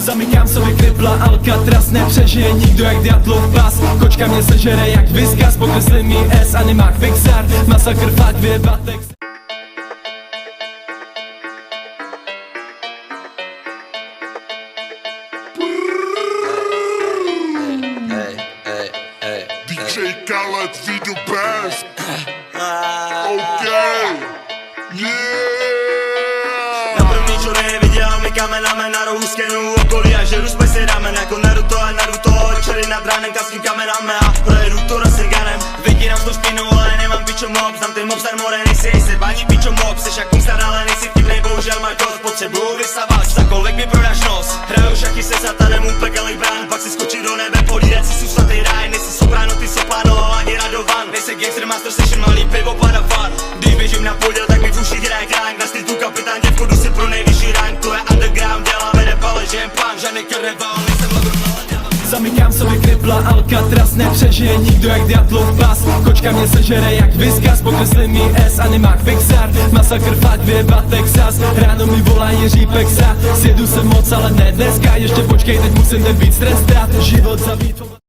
Zamykám sobě kripla, Alcatraz, nepřežije nikdo jak Diatlov pas. Kočka mě sežere jak Whiskas, pokreslím mi S, animák Pixar, masakr fakt vyjebatek. DJ Khaled, we the best. Okay, yeah. Na první, čo neviděl, my kamenáme na rohu skenu okolí a žeru spesy ramen jako Naruto a Naruto. Večery nad ránem kaským kamenáme a projedu to Rasenganem. Vydírám s tou špinu, ale nemám pičo mob. Znám ten mobstar more, nejsi se bání pičo mob. Seš jak kumstar, ale nejsi vtipnej, bohužel máš dost. Potřebuju vysavač, za kolik mi prodáš nos. Hraju šachy se satanem u pekelných brán, pak si skočí do nebe, polídat si sůstatý ráj. Nejsi soprano, ty soprano, ani Radovan. Nejsi gangster, master session, malý pivo, padafan. Když běžím na podíl, tak mi v uších hraje kránk. Na streetu kapitán, děvko, jdu si pro nejvyšší rank. To je underground, děláme rap, ale že jen punk. Žádný karneval, nejsem LeBron. Zamykám sobě kripla, Alcatraz, nepřežije nikdo jak Diatlov pas. Kočka mě sežere jak Whiskas, pokreslím mi S, animák Pixar, masakr fakt vyjebat Texas. Ráno mi volá Jiří Pexa, sjedu se moc, ale ne dneska. Ještě počkej, teď musím ten víc trestat. Život zabít.